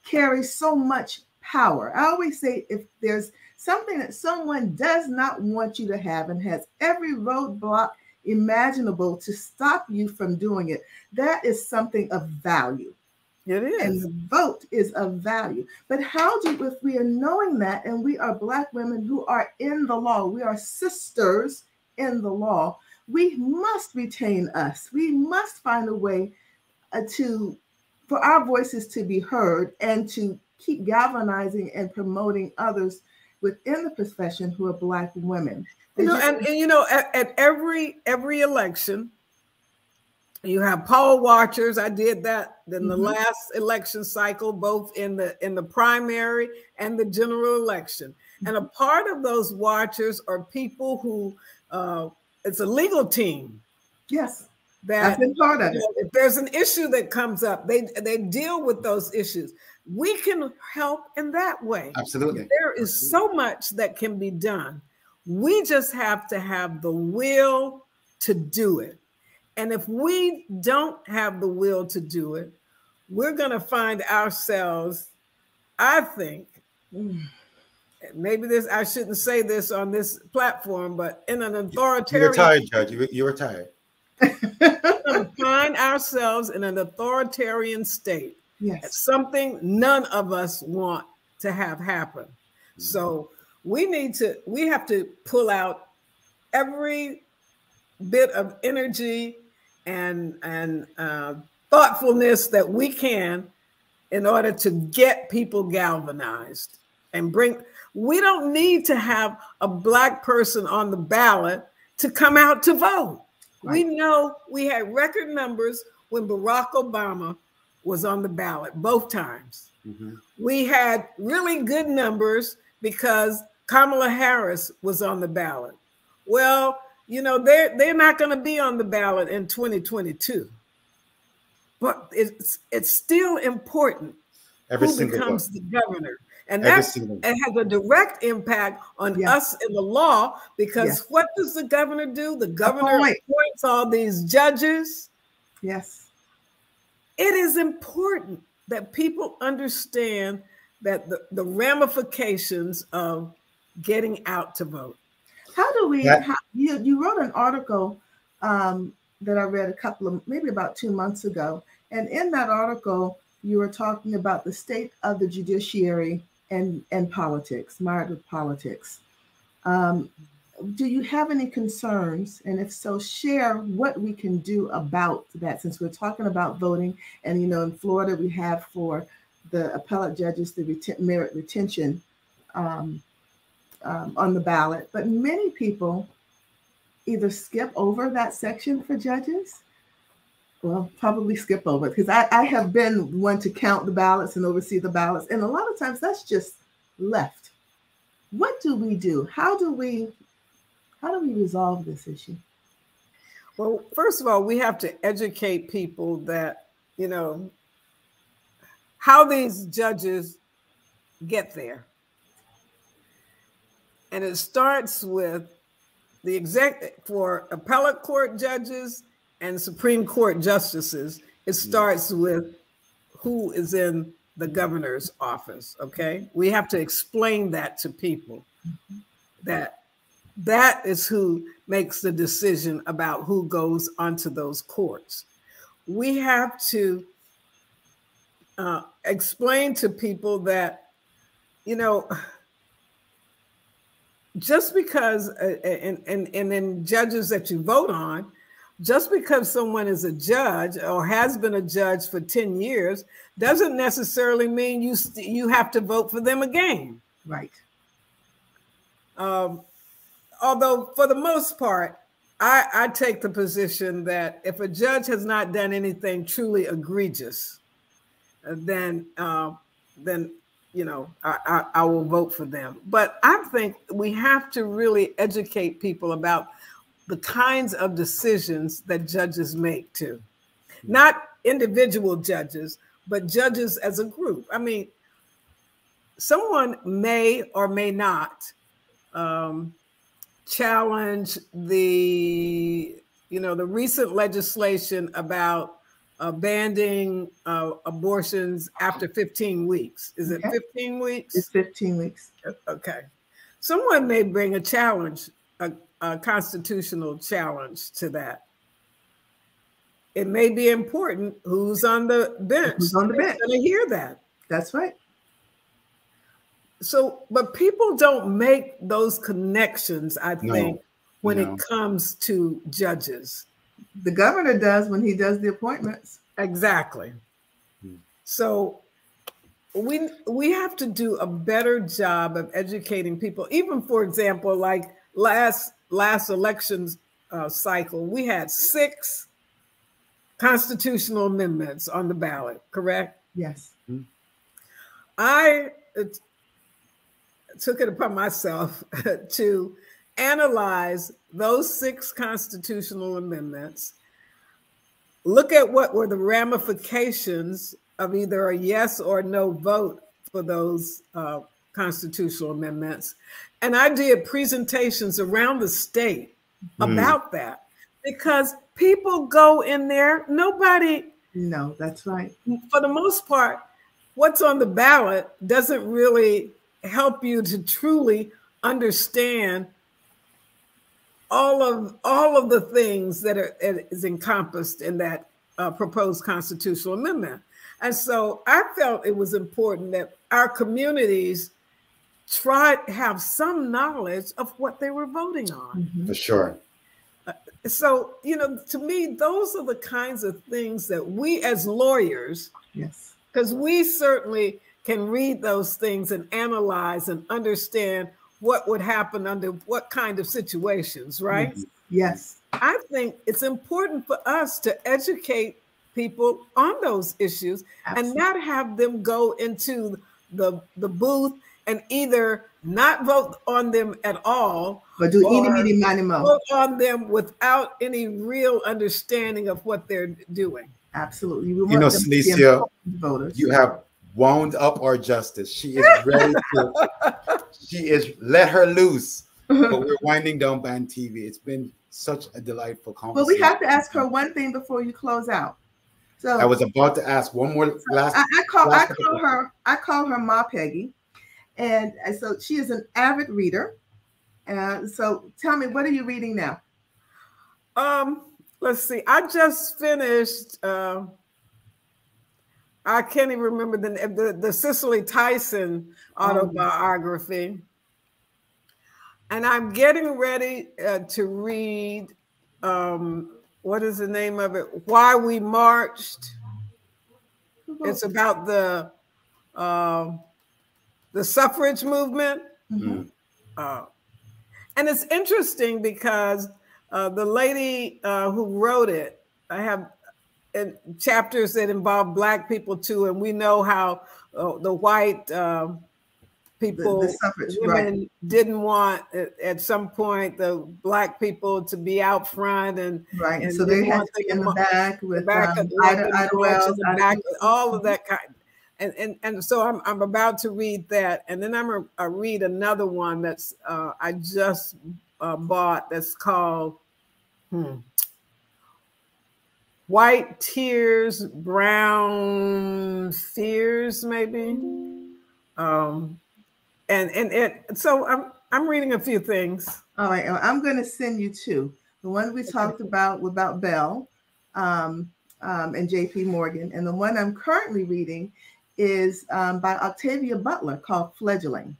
carries so much power. I always say, if there's something that someone does not want you to have and has every roadblock imaginable to stop you from doing it, that is something of value. It is. And the vote is of value. But if we are knowing that, and we are Black women who are in the law, we are sisters in the law, we must retain us. We must find a way for our voices to be heard and to keep galvanizing and promoting others within the profession who are Black women. At every election, you have poll watchers. I did that in the last election cycle, both in the primary and the general election. And a part of those watchers are people who it's a legal team. Yes, that's been part of it. If there's an issue that comes up, they deal with those issues. We can help in that way. Absolutely. There is so much that can be done. We just have to have the will to do it. And if we don't have the will to do it, we're going to find ourselves, I think, maybe I shouldn't say this on this platform, but in an authoritarian... You're retired, Judge. You're retired. We're going to find ourselves in an authoritarian state. Yes. It's something none of us want to have happen. So we have to pull out every bit of energy and thoughtfulness that we can in order to get people galvanized and we don't need to have a Black person on the ballot to come out to vote. Right. We know we had record numbers when Barack Obama was on the ballot both times. We had really good numbers because Kamala Harris was on the ballot. Well, they're not going to be on the ballot in 2022, but it's still important who becomes the governor, and it has a direct impact on us in the law, because what does the governor do? The governor appoints all these judges. Yes, it is important that people understand that the ramifications of getting out to vote. How do we? You wrote an article that I read maybe about 2 months ago, and in that article you were talking about the state of the judiciary and politics, mired with politics. Do you have any concerns? And if so, share what we can do about that, since we're talking about voting. And in Florida we have for the appellate judges the merit retention on the ballot, but many people either skip over that section for judges. Well, probably skip over, because I have been one to count the ballots and oversee the ballots, and a lot of times that's just left. What do we do? How do we resolve this issue? Well, first of all, we have to educate people that, you know, how these judges get there. And it starts with for appellate court judges and Supreme Court justices, it starts with who is in the governor's office, okay? We have to explain that to people, that is who makes the decision about who goes onto those courts. We have to explain to people that, you know, just because, and in judges that you vote on, just because someone is a judge or has been a judge for 10 years doesn't necessarily mean you have to vote for them again. Right. Although for the most part, I take the position that if a judge has not done anything truly egregious, then you know, I will vote for them. But I think we have to really educate people about the kinds of decisions that judges make too. Not individual judges, but judges as a group. I mean, someone may or may not challenge the recent legislation about banning abortions after 15 weeks. Is it 15 weeks? It's 15 weeks. Okay. Someone may bring a challenge, a constitutional challenge to that. It may be important who's on the bench. Who's on the bench? Going to hear that. That's right. So, but people don't make those connections, I think, when it comes to judges. The governor does when he does the appointments. Exactly. So we have to do a better job of educating people. Even, for example, like last elections cycle, we had 6 constitutional amendments on the ballot, correct? Yes. I took it upon myself to analyze those 6 constitutional amendments, look at what were the ramifications of either a yes or no vote for those constitutional amendments. And I did presentations around the state about that, because people go in there, nobody. No, that's right. For the most part, what's on the ballot doesn't really help you to truly understand all of the things that is encompassed in that proposed constitutional amendment. And so I felt it was important that our communities try to have some knowledge of what they were voting on. For sure. So, you know, to me, those are the kinds of things that we as lawyers, yes, because we certainly can read those things and analyze and understand what would happen under what kind of situations, right? Yes. I think it's important for us to educate people on those issues. Absolutely. And not have them go into the booth and either not vote on them at all, but do any vote on them without any real understanding of what they're doing. Absolutely. You know, Cicely, you have wound up our justice. She is ready to, she is, let her loose. But we're winding down Band TV. It's been such a delightful conversation. Well, we have to ask her one thing before you close out. So I was about to ask one more last. I call her Ma Peggy, and so she is an avid reader. So tell me, what are you reading now? Let's see. I just finished. I can't even remember the Cicely Tyson autobiography, and I'm getting ready to read. What is the name of it? Why We Marched. It's about the the suffrage movement. Mm-hmm. And it's interesting because the lady who wrote it, I have chapters that involve Black people too, and we know how the white people, the suffrage, women right, didn't want at some point the Black people to be out front, and right. So they had to be in the back with Ida Wells, the back, all of that kind. And so I'm about to read that, and then I'm gonna read another one that's I just bought, that's called White Tears, Brown Fears, maybe. So I'm reading a few things. All right, I'm going to send you two. The one we talked about Bell and J.P. Morgan, and the one I'm currently reading is by Octavia Butler, called Fledgling.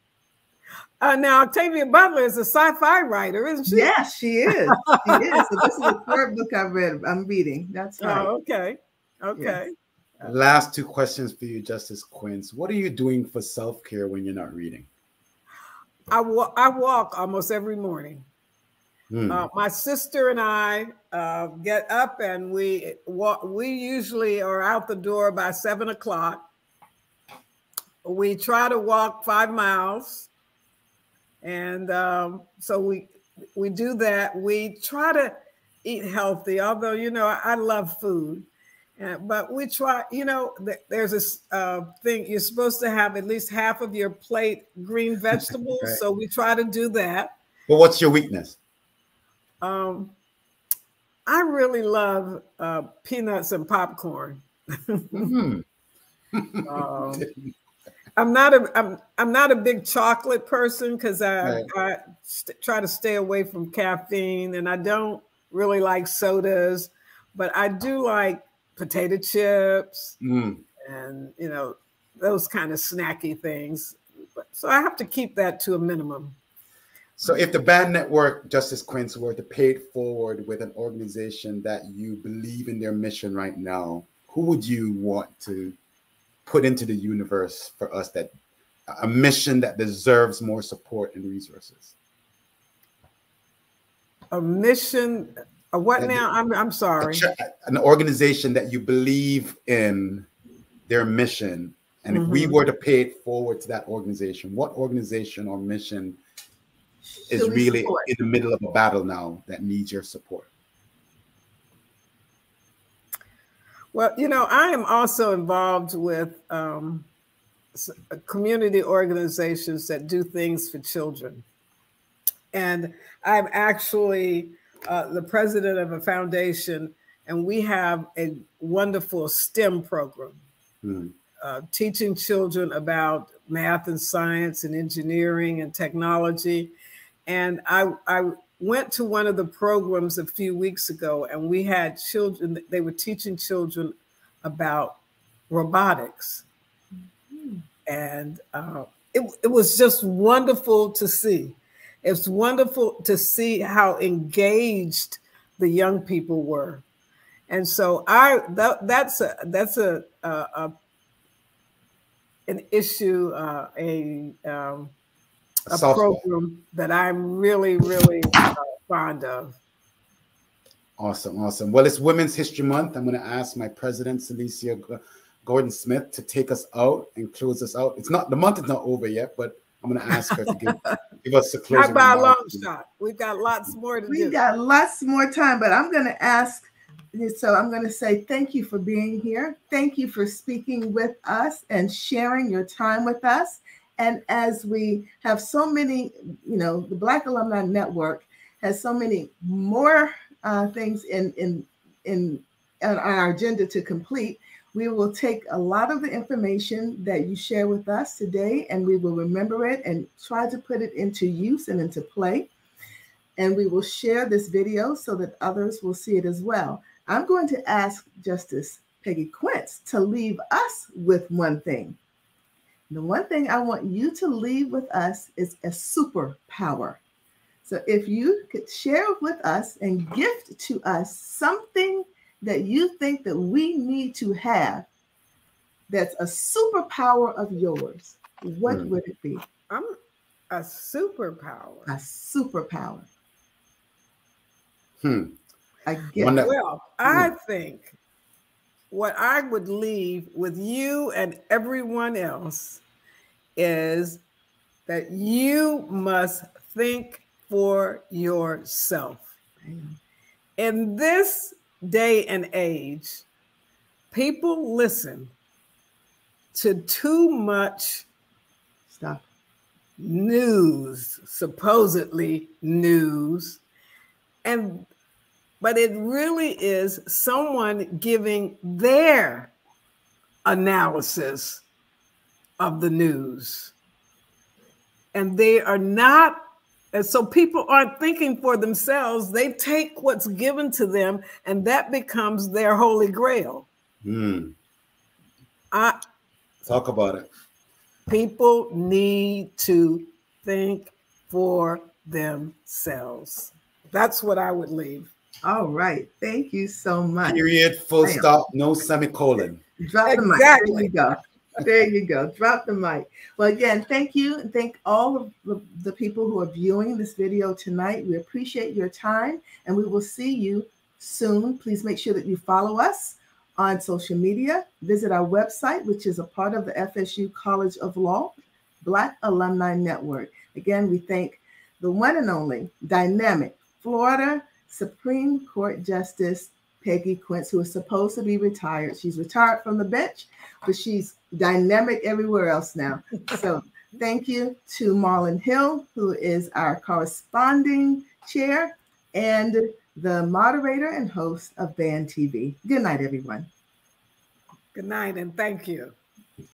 Now, Octavia Butler is a sci-fi writer, isn't she? Yes, she is. She is. So this is the third book I'm reading. That's right. Oh, okay. Yes. Last two questions for you, Justice Quince. What are you doing for self-care when you're not reading? I walk almost every morning. My sister and I get up and we walk. We usually are out the door by 7 o'clock. We try to walk 5 miles. And so we do that. We try to eat healthy, although, you know, I love food. But we try, you know, there's this thing, you're supposed to have at least half of your plate green vegetables. Right. So we try to do that. Well, what's your weakness? I really love peanuts and popcorn. I'm not a big chocolate person because I try to stay away from caffeine, and I don't really like sodas, but I do like potato chips and, you know, those kind of snacky things. So I have to keep that to a minimum. So if the Band Network, Justice Quince, were to pay it forward with an organization that you believe in their mission right now, who would you want to put into the universe for us, that a mission that deserves more support and resources? A mission? What now? I'm sorry. An organization that you believe in their mission, and if we were to pay it forward to that organization, what organization or mission is really in the middle of a battle now that needs your support? Well, you know, I am also involved with community organizations that do things for children. And I'm actually the president of a foundation, and we have a wonderful STEM program, teaching children about math and science and engineering and technology. And I went to one of the programs a few weeks ago, and we had children, they were teaching children about robotics. And it was just wonderful to see. It's wonderful to see how engaged the young people were. And so that's an issue, a program that I'm really fond of. Awesome, awesome. Well, it's Women's History Month. I'm going to ask my president, Cicely Gordon-Smith, to take us out and close us out. It's not, the month is not over yet, but I'm going to ask her to give us a closing. Not by a long shot. We've got lots more to do. We've got lots more time, but I'm going to ask. So I'm going to say thank you for being here. Thank you for speaking with us and sharing your time with us. And as we have so many, you know, the Black Alumni Network has so many more things on our agenda to complete, we will take a lot of the information that you share with us today, and we will remember it and try to put it into use and into play. And we will share this video so that others will see it as well. I'm going to ask Justice Peggy Quince to leave us with one thing. The one thing I want you to leave with us is a superpower. So if you could share with us and gift to us something that you think that we need to have, that's a superpower of yours, what would it be? I'm a superpower. A superpower. I get Well, I think what I would leave with you and everyone else is that you must think for yourself. In this day and age, people listen to too much stuff. News, supposedly news, but it really is someone giving their analysis of the news. And they are not, and so people aren't thinking for themselves. They take what's given to them, and that becomes their holy grail. Talk about it. People need to think for themselves. That's what I would leave. All right. Thank you so much. Period. Full stop. No semicolon. Drop the mic. There you go. There you go. Drop the mic. Well, again, thank you. And thank all of the people who are viewing this video tonight. We appreciate your time, and we will see you soon. Please make sure that you follow us on social media. Visit our website, which is a part of the FSU College of Law Black Alumni Network. Again, we thank the one and only dynamic Florida Supreme Court Justice Peggy Quince, who is supposed to be retired. She's retired from the bench, but she's dynamic everywhere else now. So thank you to Marlon Hill, who is our corresponding chair and the moderator and host of Band TV. Good night, everyone. Good night, and thank you.